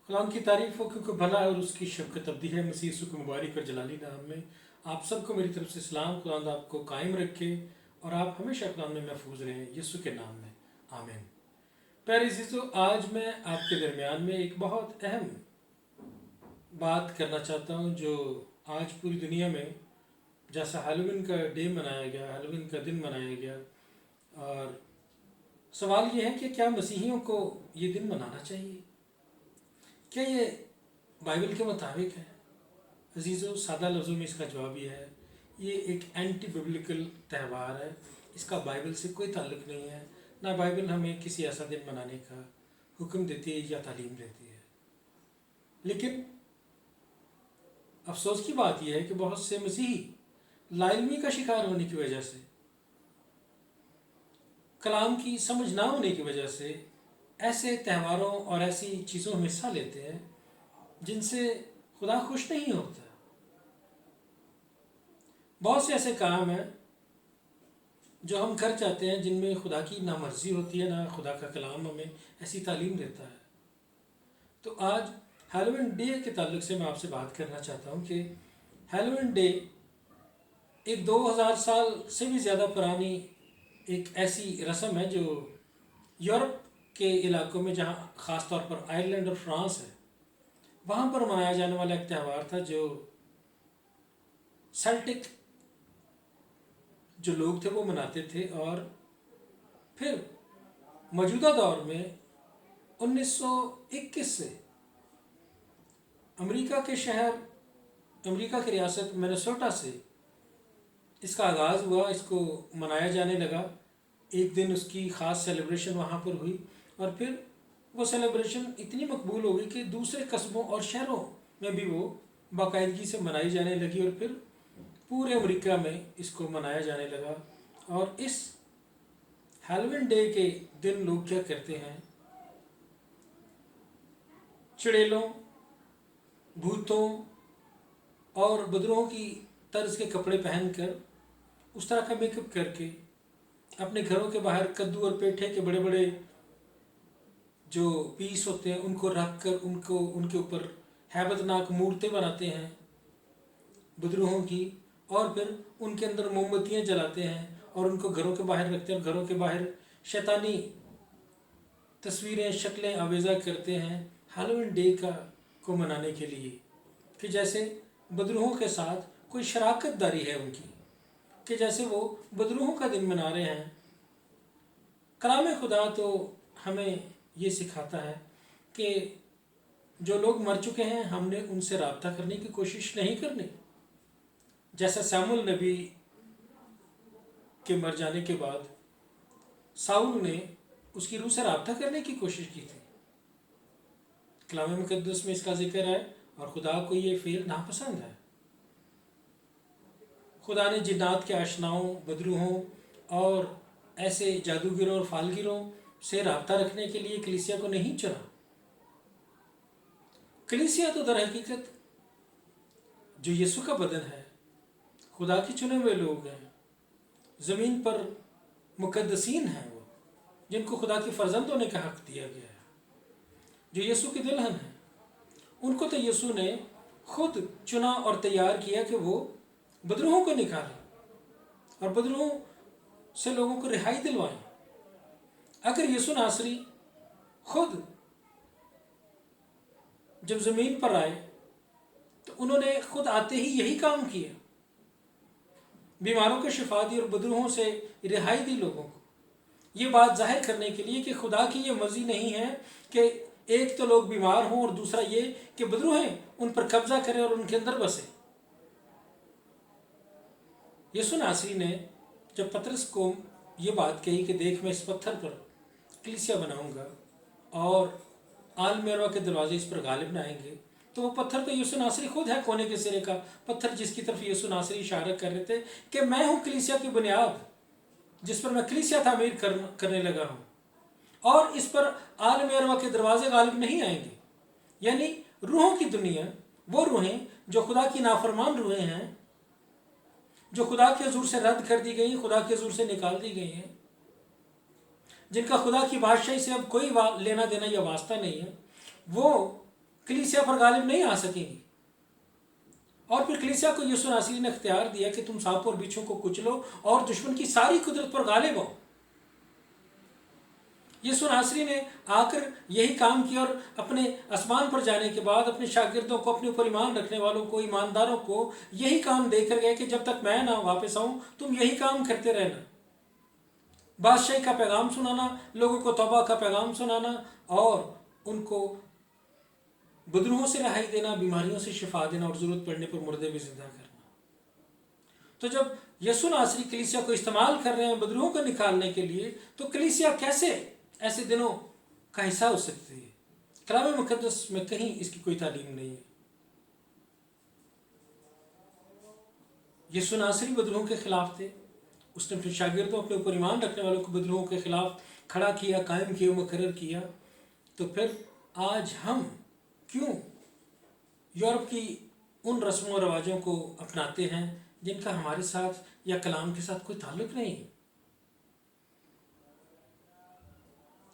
खुदा की तारीफ हो क्योंकि भला और उसकी शफ़क़त अबदी है। मसीह यीशु के मुबारक और जलाली नाम में आप सबको मेरी तरफ से सलाम। खुदा आपको कायम रखे और आप हमेशा खुदा में महफूज रहें यीशु के नाम में, आमीन। प्यारे अज़ीज़ों, आज मैं आपके दरमियान में एक बहुत अहम बात करना चाहता हूँ जो आज पूरी दुनिया में जैसा हैलोवीन का डे मनाया गया, हैलोवीन का दिन मनाया गया, और सवाल ये है कि क्या मसीहियों को ये दिन मनाना चाहिए? क्या ये बाइबल के मुताबिक है? अजीज़ों, सादा लफ्ज़ों में इसका जवाब ये है, ये एक एंटी बिब्लिकल त्यौहार है। इसका बाइबल से कोई ताल्लुक़ नहीं है। ना बाइबल हमें किसी ऐसा दिन मनाने का हुक्म देती है या तालीम देती है। लेकिन अफसोस की बात यह है कि बहुत से मसीही लाइल्मी का शिकार होने की वजह से, कलाम की समझ ना होने की वजह से ऐसे त्यौहारों और ऐसी चीज़ों में हिस्सा लेते हैं जिनसे खुदा खुश नहीं होता। बहुत से ऐसे काम हैं जो हम कर जाते हैं जिनमें खुदा की ना मर्ज़ी होती है, ना खुदा का कलाम हमें ऐसी तालीम देता है। तो आज हैलोवीन डे के ताल्लुक़ से मैं आपसे बात करना चाहता हूँ कि हैलोवीन डे एक 2000 साल से भी ज़्यादा पुरानी एक ऐसी रस्म है जो यूरोप के इलाकों में, जहाँ ख़ास तौर पर आयरलैंड और फ्रांस है, वहाँ पर मनाया जाने वाला एक त्यौहार था जो सेल्टिक जो लोग थे वो मनाते थे। और फिर मौजूदा दौर में 1921 से अमेरिका के शहर, अमेरिका की रियासत मिनेसोटा से इसका आगाज़ हुआ, इसको मनाया जाने लगा। एक दिन उसकी ख़ास सेलिब्रेशन वहाँ पर हुई और फिर वो सेलिब्रेशन इतनी मकबूल हो गई कि दूसरे कस्बों और शहरों में भी वो बाकायदगी से मनाई जाने लगी और फिर पूरे अमेरिका में इसको मनाया जाने लगा। और इस हैलोवीन डे के दिन लोग क्या करते हैं, चुड़ैलों, भूतों और बदरों की तर्ज के कपड़े पहनकर, उस तरह का मेकअप करके अपने घरों के बाहर कद्दू और पेठे के बड़े बड़े जो पीस होते हैं उनको रख कर उनको उनके ऊपर हैबतनाक मूर्तें बनाते हैं बदरूहों की, और फिर उनके अंदर मोमबत्तियाँ जलाते हैं और उनको घरों के बाहर रखते हैं। घरों के बाहर शैतानी तस्वीरें, शक्लें आवेज़ा करते हैं हैलोवीन डे को मनाने के लिए, कि जैसे बदरूहों के साथ कोई शराकत दारी है उनकी, कि जैसे वो बदरूहों का दिन मना रहे हैं। कलाम खुदा तो हमें ये सिखाता है कि जो लोग मर चुके हैं हमने उनसे रब्ता करने की कोशिश नहीं करनी। जैसा सामुएल नबी के मर जाने के बाद साउल ने उसकी रूह से रब्ता करने की कोशिश की थी। कलाम मुकद्दस में इसका जिक्र है और खुदा को ये फेल नापसंद है। खुदा ने जिन्नात के आशनाओं, बदरूहों और ऐसे जादूगरों और फालगिरों से रब्ता रखने के लिए कलीसिया को नहीं चुना। कलीसिया तो दर हकीकत जो यीशु का बदन है, खुदा के चुने हुए लोग हैं, ज़मीन पर मुकद्दसीन हैं, वो जिनको खुदा के फर्जंद होने का हक दिया गया है, जो यीशु की दुल्हन है। उनको तो यीशु ने खुद चुना और तैयार किया कि वो बदरूहों को निकालें और बदरूहों से लोगों को रिहाई दिलवाएं। अगर यीशु नासरी खुद जब ज़मीन पर आए तो उन्होंने खुद आते ही यही काम किया, बीमारों को शिफा दी और बदरूहों से रिहाई दी लोगों को। ये बात जाहिर करने के लिए कि खुदा की ये मर्जी नहीं है कि एक तो लोग बीमार हों और दूसरा ये कि बदरूहें उन पर कब्जा करें और उनके अंदर बसे। यीशु नासरी ने जब पतरस को ये बात कही कि देख मैं इस पत्थर पर कलीसिया बनाऊंगा और आलमेरवा के दरवाजे इस पर गालिब न आएंगे, तो वो पत्थर तो यीशु नासरी खुद है, कोने के सिरे का पत्थर जिसकी तरफ यीशु नासरी इशारा कर रहे थे कि मैं हूँ कलीसिया की बुनियाद, जिस पर मैं कलीसिया तामीर करने लगा हूँ और इस पर आलमेरवा के दरवाजे गालिब नहीं आएंगे। यानी रूहों की दुनिया, वो रूहें जो खुदा की नाफरमान रूहें हैं, जो खुदा के हुजूर से रद्द कर दी गई, खुदा के हुजूर से निकाल दी गई हैं, जिनका खुदा की बादशाही से अब कोई लेना देना या वास्ता नहीं है, वो कलीसिया पर गालिब नहीं आ सकेंगी। और फिर कलीसिया को यीशु नासरी ने इख्तियार दिया कि तुम सांप और बिच्छू को कुचलो और दुश्मन की सारी कुदरत पर गालिब हो। यीशु नासरी ने आकर यही काम किया और अपने आसमान पर जाने के बाद अपने शागिर्दों को, अपने ऊपर ईमान रखने वालों को, ईमानदारों को यही काम देकर गए कि जब तक मैं ना वापस आऊं तुम यही काम करते रहना। बादशाही का पैगाम सुनाना, लोगों को तौबा का पैगाम सुनाना और उनको बदरूहों से रिहाई देना, बीमारियों से शिफा देना और जरूरत पड़ने पर मुर्दे भी जिंदा करना। तो जब यीशु नासरी कलीसिया को इस्तेमाल कर रहे हैं बदरूहों को निकालने के लिए, तो कलीसिया कैसे ऐसे दिनों का हिस्सा हो सकती है? कलाम मुकद्दस में कहीं इसकी कोई तालीम नहीं है। यीशु नासरी बदरूहों के खिलाफ थे। उसने अपने शागिर्दों, अपने ऊपर ईमान रखने वालों को बदरूहों के खिलाफ खड़ा किया, कायम किया, मुकर्रर किया। तो फिर आज हम क्यों यूरोप की उन रस्मों और रवाजों को अपनाते हैं जिनका हमारे साथ या कलाम के साथ कोई ताल्लुक नहीं है?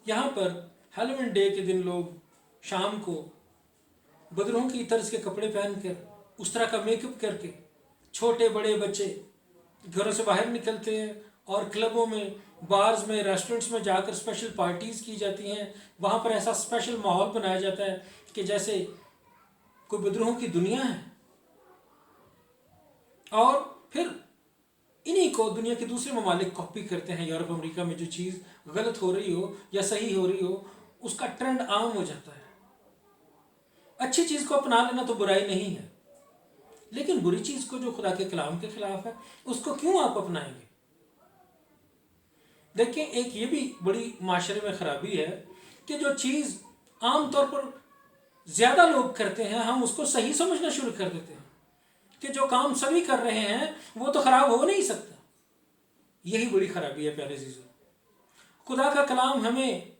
यहाँ पर हैलोवीन डे के दिन लोग शाम को बदरूहों की तर्ज के कपड़े पहनकर, उस तरह का मेकअप करके छोटे बड़े बच्चे घरों से बाहर निकलते हैं और क्लबों में, बार्स में, रेस्टोरेंट्स में जाकर स्पेशल पार्टीज़ की जाती हैं। वहाँ पर ऐसा स्पेशल माहौल बनाया जाता है कि जैसे कोई बदरूहों की दुनिया है। और फिर इन्हीं को दुनिया के दूसरे ममालिक कॉपी करते हैं। यूरोप अमेरिका में जो चीज़ गलत हो रही हो या सही हो रही हो, उसका ट्रेंड आम हो जाता है। अच्छी चीज़ को अपना लेना तो बुराई नहीं है, लेकिन बुरी चीज़ को जो खुदा के कलाम के खिलाफ है, उसको क्यों आप अपनाएंगे? देखिए, एक ये भी बड़ी माशरे में खराबी है कि जो चीज़ आम तौर पर ज़्यादा लोग करते हैं, हम उसको सही समझना शुरू कर देते हैं कि जो काम सभी कर रहे हैं वो तो खराब हो नहीं सकता। यही बड़ी खराबी है प्यारे अज़ीज़ों। खुदा का कलाम हमें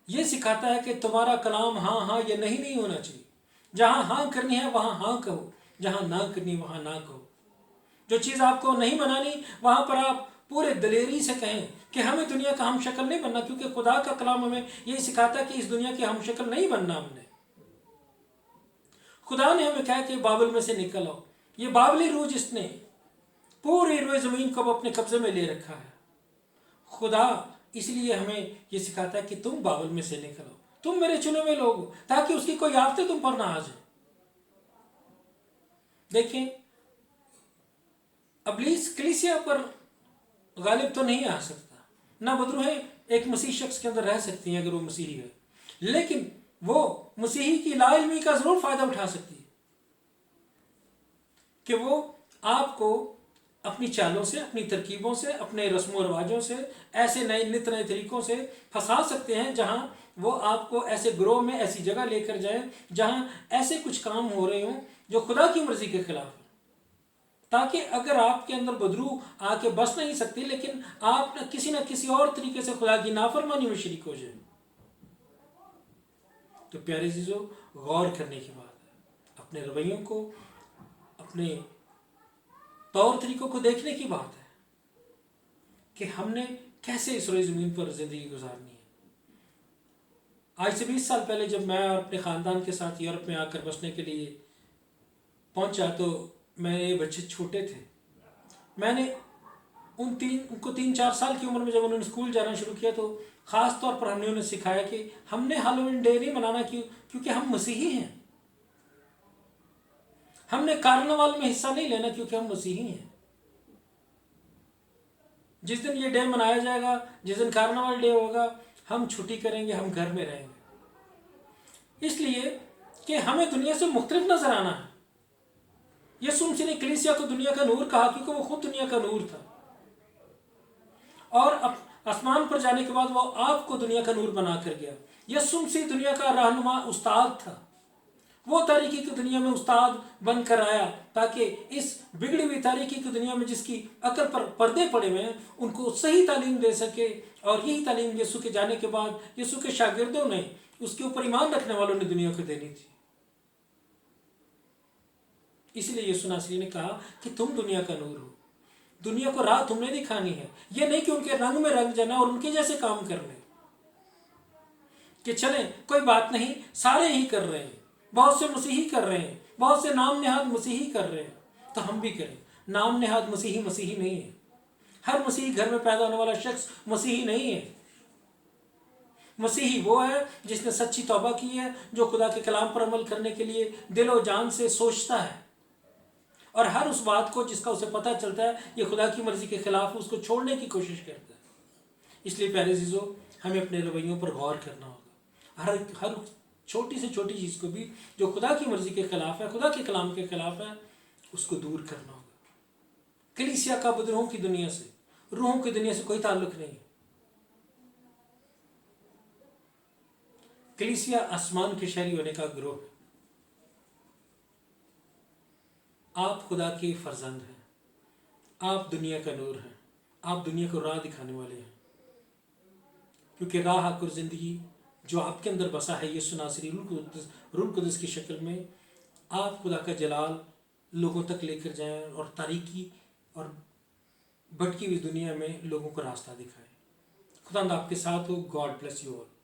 ये सिखाता है कि तुम्हारा कलाम हाँ हाँ या नहीं नहीं होना चाहिए। जहाँ हाँ करनी है वहाँ हाँ कहो, जहाँ ना करनी वहाँ ना कहो। जो चीज़ आपको नहीं बनानी वहाँ पर आप पूरे दलेरी से कहें कि हमें दुनिया का हम शक्ल नहीं बनना, क्योंकि खुदा का कलाम हमें ये सिखाता है कि इस दुनिया की हम शक्ल नहीं बनना हमने। खुदा ने हमें कहा कि बाबल में से निकल आओ। ये बाबली रूह जिसने पूरी रोए ज़मीन को अपने कब्जे में ले रखा है, खुदा इसलिए हमें ये सिखाता है कि तुम बाबल में से निकलो, तुम मेरे चुने हुए लोग हो, ताकि उसकी कोई आफतें तुम पर ना आ जाए। देखें, इब्लीस कलीसिया पर गालिब तो नहीं आ सकता, ना बदरूहें एक मसीह शख्स के अंदर रह सकती हैं अगर वो मसीही है, लेकिन वो मसीही की लाइल्मी का जरूर फायदा उठा सकती है कि वो आपको अपनी चालों से, अपनी तरकीबों से, अपने रस्मों रवाजों से, ऐसे नए नित नए तरीकों से फंसा सकते हैं जहां वो आपको ऐसे ग्रोह में, ऐसी जगह लेकर जाए जहां ऐसे कुछ काम हो रहे हों जो खुदा की मर्जी के खिलाफ है, ताकि अगर आपके अंदर बदरू आके बस नहीं सकती, लेकिन आप ना किसी और तरीके से खुदा की नाफरमानी में शरीक हो जाए। तो प्यारे चीज़ों, गौर करने की बात है, अपने रवैयों को, अपने तौर तरीकों को देखने की बात है कि हमने कैसे इस रोए ज़मीन पर ज़िंदगी गुजारनी है। आज से 20 साल पहले जब मैं और अपने ख़ानदान के साथ यूरोप में आकर बसने के लिए पहुंचा, तो मेरे बच्चे छोटे थे। मैंने उनको 3-4 साल की उम्र में जब उन्होंने स्कूल जाना शुरू किया, तो ख़ास तौर पर हमने उन्हें सिखाया कि हमने हैलोवीन डे नहीं मनाना, क्योंकि हम मसीही हैं। हमने कार्निवल में हिस्सा नहीं लेना क्योंकि हम मसीही हैं। जिस दिन ये डे मनाया जाएगा, जिस दिन कार्निवल डे होगा, हम छुट्टी करेंगे, हम घर में रहेंगे, इसलिए कि हमें दुनिया से मुख्तलिफ नजर आना है। यीशु मसीह ने कलीसिया को दुनिया का नूर कहा क्योंकि वो खुद दुनिया का नूर था, और आसमान पर जाने के बाद वो आपको दुनिया का नूर बना कर गया। यीशु मसीह दुनिया का रहनुमा उस्ताद था, वो तारीकी की दुनिया में उस्ताद बनकर आया ताकि इस बिगड़ी हुई तारीकी की दुनिया में जिसकी अकल पर पर्दे पड़े हुए हैं उनको सही तालीम दे सके। और यही तालीम यीशु के जाने के बाद यीशु के शागिर्दों ने, उसके ऊपर ईमान रखने वालों ने दुनिया को देनी थी। इसलिए यीशु नासरी ने कहा कि तुम दुनिया का नूर हो, दुनिया को राह तुमने दिखानी है। ये नहीं कि उनके रंग में रंग जाना और उनके जैसे काम करने कि चले कोई बात नहीं, सारे ही कर रहे हैं, بہت سے مسیحی کر رہے ہیں، بہت سے نام نہاد مسیحی کر رہے ہیں، تو ہم بھی کریں۔ نام نہاد مسیحی مسیحی نہیں ہے، ہر مسیحی گھر میں پیدا ہونے والا شخص مسیحی نہیں ہے۔ مسیحی وہ ہے جس نے سچی توبہ کی ہے، جو خدا کے کلام پر عمل کرنے کے لیے دل و جان سے سوچتا ہے، اور ہر اس بات کو جس کا اسے پتہ چلتا ہے یہ خدا کی مرضی کے خلاف ہے، اس کو چھوڑنے کی کوشش کرتا ہے۔ اس لیے پیارے عزیزو، ہمیں اپنے رویوں پر غور کرنا ہوگا، ہر چھوٹی سے چھوٹی چیز کو بھی جو خدا کی مرضی کے خلاف ہے، خدا کے کلام کے خلاف ہے، اس کو دور کرنا ہوگا۔ کلیسیا کا بدروحوں کی دنیا سے، روحوں کی دنیا سے کوئی تعلق نہیں ہے۔ کلیسیا آسمان کے شہری ہونے کا گروہ ہے۔ آپ خدا کے فرزند ہیں، آپ دنیا کا نور ہیں، آپ دنیا کو راہ دکھانے والے ہیں، کیونکہ راہ، حق اور زندگی جو آپ کے اندر بسا ہے، یسوع ناصری روح القدس کی شکل میں، آپ خدا کا جلال لوگوں تک لے کر جائیں اور تاریکی اور بھٹکی ہوئی دنیا میں لوگوں کو راستہ دکھائیں۔ خدا آپ کے ساتھ ہو۔ God bless you all.